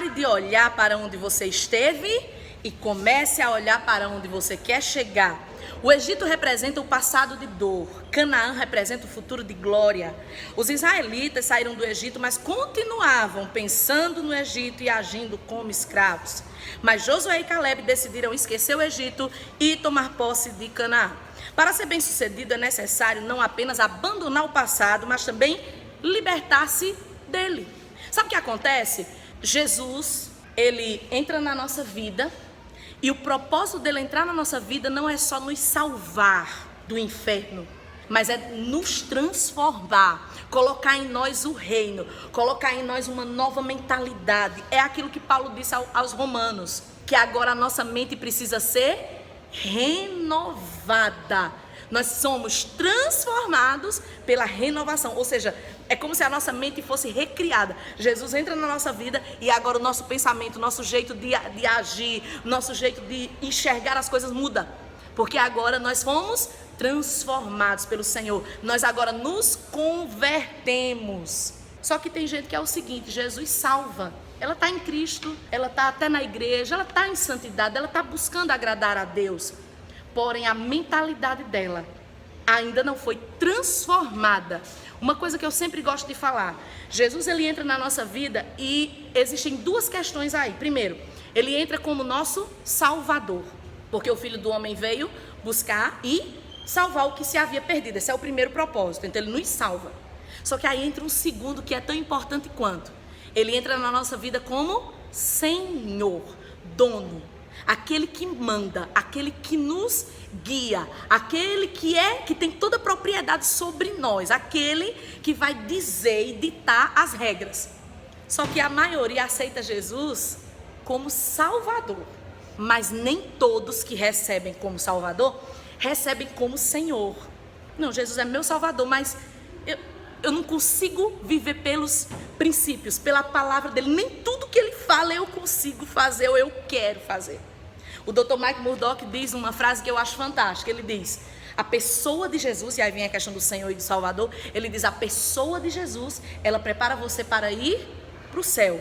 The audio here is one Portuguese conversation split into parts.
Pare de olhar para onde você esteve e comece a olhar para onde você quer chegar. O Egito representa o passado de dor, Canaã representa o futuro de glória. Os israelitas saíram do Egito, mas continuavam pensando no Egito e agindo como escravos. Mas Josué e Caleb decidiram esquecer o Egito e tomar posse de Canaã. Para ser bem-sucedido é necessário não apenas abandonar o passado, mas também libertar-se dele. Sabe o que acontece? Jesus, ele entra na nossa vida. E o propósito dele entrar na nossa vida não é só nos salvar do inferno, mas é nos transformar, colocar em nós o reino, colocar em nós uma nova mentalidade. É aquilo que Paulo disse aos romanos, que agora a nossa mente precisa ser renovada. Nós somos transformados pela renovação, ou seja, é como se a nossa mente fosse recriada. Jesus entra na nossa vida e agora o nosso pensamento, o nosso jeito de agir, o nosso jeito de enxergar as coisas muda. Porque agora nós fomos transformados pelo Senhor. Nós agora nos convertemos. Só que tem gente que é o seguinte: Jesus salva. Ela está em Cristo, ela está até na igreja, ela está em santidade, ela está buscando agradar a Deus. Porém, a mentalidade dela ainda não foi transformada. Uma coisa que eu sempre gosto de falar: Jesus, ele entra na nossa vida e existem duas questões aí. Primeiro, ele entra como nosso Salvador, porque o Filho do Homem veio buscar e salvar o que se havia perdido. Esse é o primeiro propósito, então ele nos salva. Só que aí entra um segundo que é tão importante quanto. Ele entra na nossa vida como Senhor, dono. Aquele que manda, aquele que nos guia, aquele que tem toda a propriedade sobre nós, aquele que vai dizer e ditar as regras. Só que a maioria aceita Jesus como Salvador, mas nem todos que recebem como Salvador recebem como Senhor. Não, Jesus é meu Salvador, mas eu não consigo viver pelos princípios, pela palavra dele. Nem tudo que ele fala eu consigo fazer ou eu quero fazer. O Dr. Mike Murdock diz uma frase que eu acho fantástica. Ele diz: a pessoa de Jesus, e aí vem a questão do Senhor e do Salvador. Ele diz: a pessoa de Jesus, ela prepara você para ir para o céu.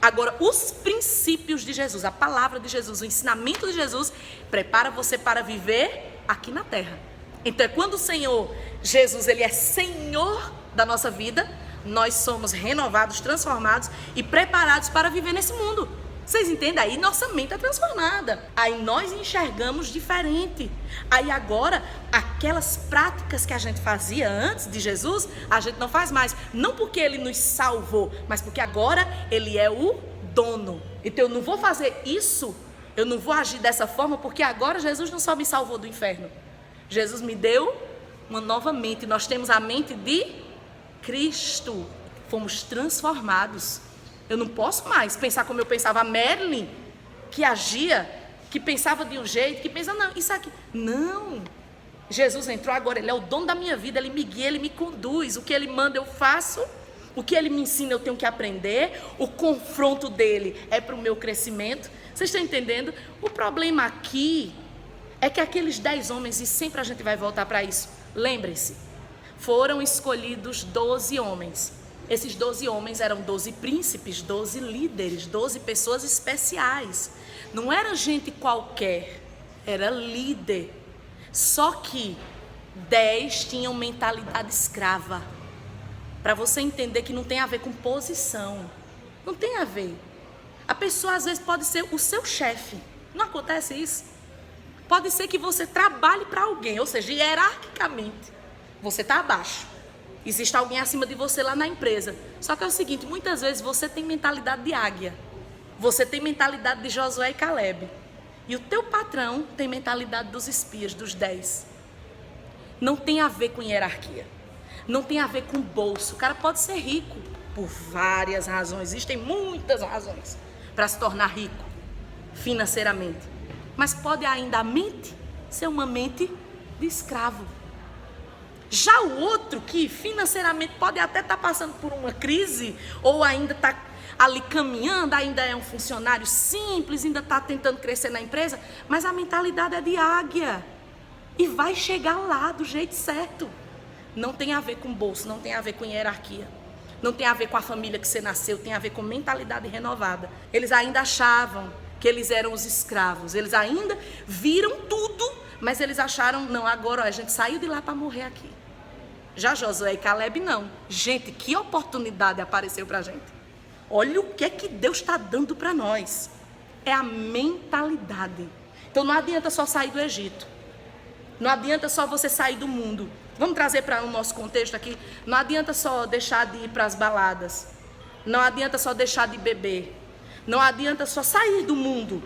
Agora, os princípios de Jesus, a palavra de Jesus, o ensinamento de Jesus, prepara você para viver aqui na terra. Então, quando o Senhor Jesus, ele é Senhor da nossa vida, nós somos renovados, transformados e preparados para viver nesse mundo. Vocês entendem? Aí nossa mente é transformada. Aí nós enxergamos diferente. Aí agora, aquelas práticas que a gente fazia antes de Jesus, a gente não faz mais. Não porque ele nos salvou, mas porque agora ele é o dono. Então eu não vou fazer isso, eu não vou agir dessa forma, porque agora Jesus não só me salvou do inferno. Jesus me deu uma nova mente. Nós temos a mente de Cristo. Fomos transformados. Eu não posso mais pensar como eu pensava. A Marilyn, que agia, que pensava de um jeito, que pensa, não, isso aqui. Não. Jesus entrou agora, ele é o dono da minha vida, ele me guia, ele me conduz. O que ele manda eu faço, o que ele me ensina eu tenho que aprender. O confronto dele é para o meu crescimento. Vocês estão entendendo? O problema aqui é que aqueles 10 homens, e sempre a gente vai voltar para isso, lembrem-se, foram escolhidos 12 homens. Esses 12 homens eram 12 príncipes, 12 líderes, 12 pessoas especiais. Não era gente qualquer, era líder. Só que 10 tinham mentalidade escrava. Para você entender que não tem a ver com posição. Não tem a ver. A pessoa às vezes pode ser o seu chefe. Não acontece isso? Pode ser que você trabalhe para alguém, ou seja, hierarquicamente, você está abaixo. Existe alguém acima de você lá na empresa. Só que é o seguinte, muitas vezes você tem mentalidade de águia. Você tem mentalidade de Josué e Caleb. E o teu patrão tem mentalidade dos espias, dos 10. Não tem a ver com hierarquia. Não tem a ver com bolso. O cara pode ser rico por várias razões. Existem muitas razões para se tornar rico financeiramente. Mas pode ainda a mente ser uma mente de escravo. Já o outro que financeiramente pode até estar passando por uma crise, ou ainda está ali caminhando, ainda é um funcionário simples, ainda está tentando crescer na empresa, mas a mentalidade é de águia e vai chegar lá do jeito certo. Não tem a ver com bolso, não tem a ver com hierarquia, Não tem a ver com a família que você nasceu, tem a ver com mentalidade renovada. Eles ainda achavam que eles eram os escravos. Eles ainda viram tudo, mas eles acharam, não, agora ó, a gente saiu de lá para morrer aqui. Já Josué e Caleb não. Gente, que oportunidade apareceu para a gente. Olha o que é que Deus está dando para nós. É a mentalidade. Então não adianta só sair do Egito. Não adianta só você sair do mundo. Vamos trazer para o nosso contexto aqui. Não adianta só deixar de ir para as baladas. Não adianta só deixar de beber. Não adianta só sair do mundo.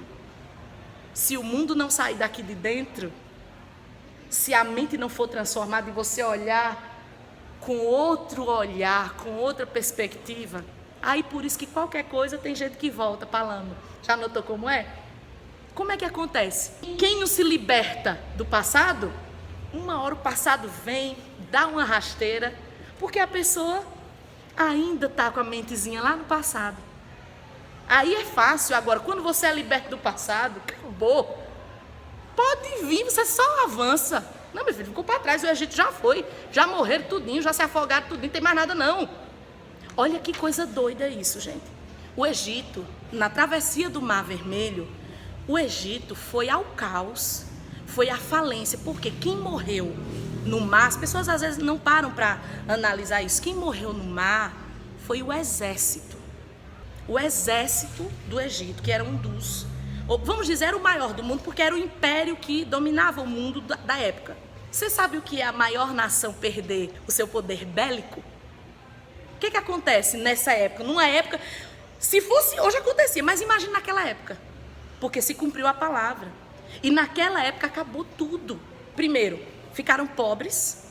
Se o mundo não sair daqui de dentro, se a mente não for transformada e você olhar com outro olhar, com outra perspectiva, aí por isso que qualquer coisa tem gente que volta para a lama. Já notou como é? Como é que acontece? Quem não se liberta do passado, uma hora o passado vem, dá uma rasteira, porque a pessoa ainda está com a mentezinha lá no passado. Aí é fácil. Agora, quando você é liberto do passado, acabou. Pode vir, você só avança. Não, meu filho, ficou para trás, o Egito já foi, já morreram tudinho, já se afogaram tudinho, não tem mais nada não. Olha que coisa doida isso, gente. O Egito, na travessia do Mar Vermelho, o Egito foi ao caos, foi à falência, porque quem morreu no mar, as pessoas às vezes não param para analisar isso, quem morreu no mar foi o exército do Egito, que era um dos, vamos dizer, o maior do mundo, porque era o império que dominava o mundo da época. Você sabe o que é a maior nação perder o seu poder bélico? O que acontece nessa época? Numa época, se fosse hoje acontecia, mas imagina naquela época, porque se cumpriu a palavra. E naquela época acabou tudo. Primeiro, ficaram pobres,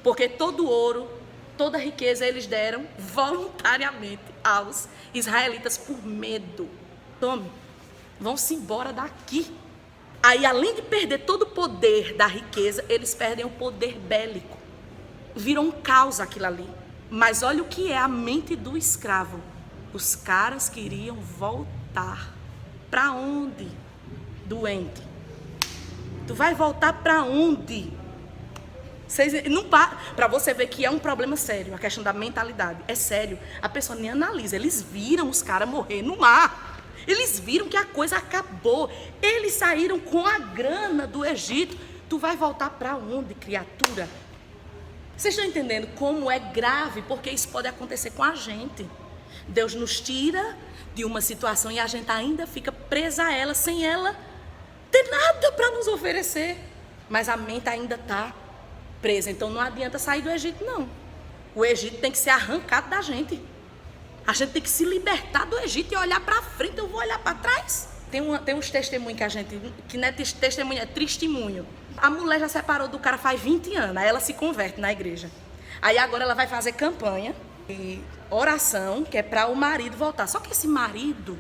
porque todo o ouro, toda a riqueza eles deram voluntariamente aos israelitas por medo. Tome, vão-se embora daqui. Aí, além de perder todo o poder da riqueza, eles perdem o poder bélico. Viram um caos aquilo ali. Mas olha o que é a mente do escravo. Os caras queriam voltar. Para onde? Doente. Tu vai voltar para onde? Para você ver que é um problema sério, a questão da mentalidade. É sério. A pessoa nem analisa. Eles viram os caras morrer no mar. Eles viram que a coisa acabou. Eles saíram com a grana do Egito. Tu vai voltar para onde, criatura? Vocês estão entendendo como é grave? Porque isso pode acontecer com a gente. Deus nos tira de uma situação e a gente ainda fica presa a ela, sem ela ter nada para nos oferecer. Mas a mente ainda está presa. Então não adianta sair do Egito, não. O Egito tem que ser arrancado da gente. A gente tem que se libertar do Egito e olhar para frente. Eu vou olhar para trás. Tem uns testemunhos que a gente, que não é testemunho, é testemunho. A mulher já separou do cara faz 20 anos, aí ela se converte na igreja. Aí agora ela vai fazer campanha e oração, que é para o marido voltar. Só que esse marido,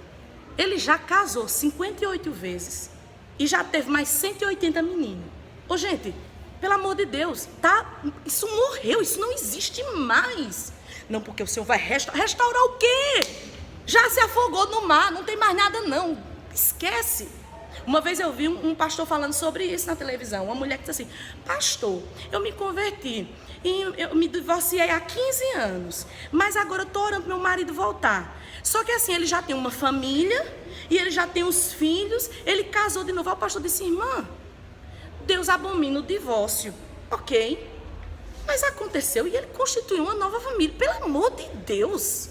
ele já casou 58 vezes e já teve mais 180 meninos. Ô gente, pelo amor de Deus, tá? Isso morreu, isso não existe mais. Não, porque o Senhor vai restaurar o quê? Já se afogou no mar, não tem mais nada não. Esquece. Uma vez eu vi um pastor falando sobre isso na televisão. Uma mulher que disse assim: pastor, eu me converti e eu me divorciei há 15 anos, mas agora eu estou orando para meu marido voltar. Só que assim, ele já tem uma família e ele já tem os filhos, ele casou de novo. O pastor disse: irmã, Deus abomina o divórcio. Ok, mas aconteceu e ele constituiu uma nova família. Pelo amor de Deus,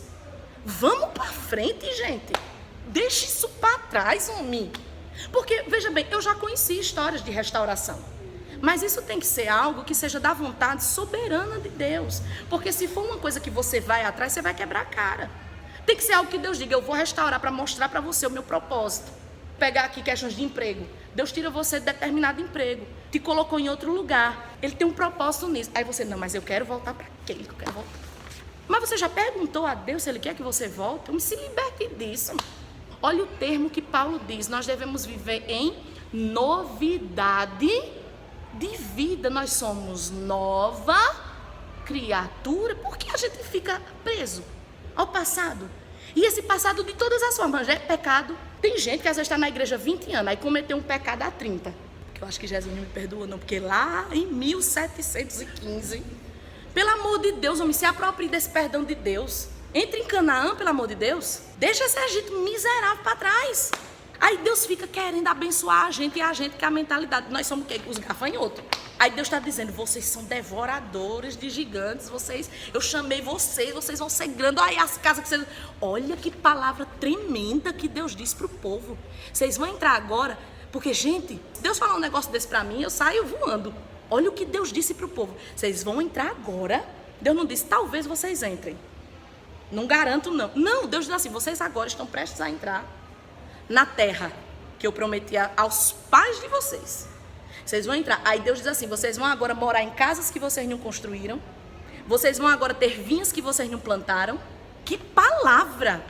vamos para frente, gente. Deixa isso para trás, homem. Porque, veja bem, eu já conheci histórias de restauração. Mas isso tem que ser algo que seja da vontade soberana de Deus. Porque se for uma coisa que você vai atrás, você vai quebrar a cara. Tem que ser algo que Deus diga: eu vou restaurar para mostrar para você o meu propósito. Pegar aqui questões de emprego. Deus tira você de determinado emprego, te colocou em outro lugar. Ele tem um propósito nisso. Aí você: não, mas eu quero voltar para aquele que eu quero voltar. Mas você já perguntou a Deus se Ele quer que você volte? Então, se liberte disso. Olha o termo que Paulo diz: nós devemos viver em novidade de vida. Nós somos nova criatura. Por que a gente fica preso ao passado? E esse passado de todas as formas é pecado. Tem gente que às vezes está na igreja há 20 anos, aí cometeu um pecado há 30. Que eu acho que Jesus não me perdoa não, porque lá em 1715, pelo amor de Deus, homem, se aproprie desse perdão de Deus. Entre em Canaã, pelo amor de Deus. Deixa esse Egito miserável para trás. Aí Deus fica querendo abençoar a gente, e a gente que é a mentalidade. Nós somos o quê? Os gafanhotos. Aí Deus está dizendo, vocês são devoradores de gigantes, eu chamei vocês vão ser grandes. Olha as casas que vocês... Olha que palavra tremenda que Deus disse para o povo. Vocês vão entrar agora, porque, gente, Deus falar um negócio desse para mim, eu saio voando. Olha o que Deus disse para o povo. Vocês vão entrar agora. Deus não disse, talvez vocês entrem. Não garanto, não. Não, Deus diz assim, vocês agora estão prestes a entrar na terra que eu prometi aos pais de vocês. Vocês vão entrar. Aí Deus diz assim, vocês vão agora morar em casas que vocês não construíram. Vocês vão agora ter vinhas que vocês não plantaram. Que palavra!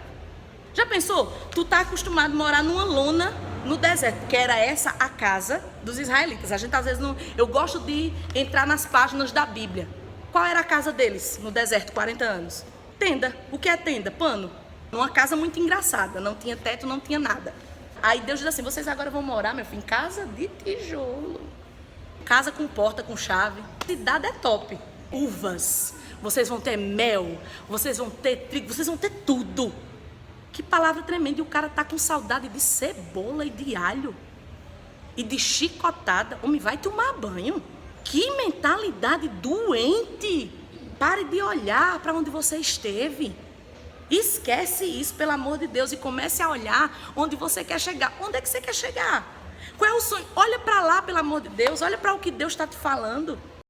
Já pensou? Tu tá acostumado a morar numa lona no deserto, porque era essa a casa dos israelitas. A gente às vezes não... Eu gosto de entrar nas páginas da Bíblia. Qual era a casa deles no deserto, 40 anos? Tenda. O que é tenda? Pano. Uma casa muito engraçada. Não tinha teto, não tinha nada. Aí Deus diz assim, vocês agora vão morar, meu filho, em casa de tijolo. Casa com porta, com chave. Cidade é top. Uvas. Vocês vão ter mel. Vocês vão ter trigo. Vocês vão ter tudo. Que palavra tremenda. E o cara tá com saudade de cebola e de alho. E de chicotada. Homem, vai tomar banho. Que mentalidade doente. Pare de olhar para onde você esteve. Esquece isso, pelo amor de Deus, e comece a olhar onde você quer chegar. Onde é que você quer chegar? Qual é o sonho? Olha para lá, pelo amor de Deus. Olha para o que Deus está te falando.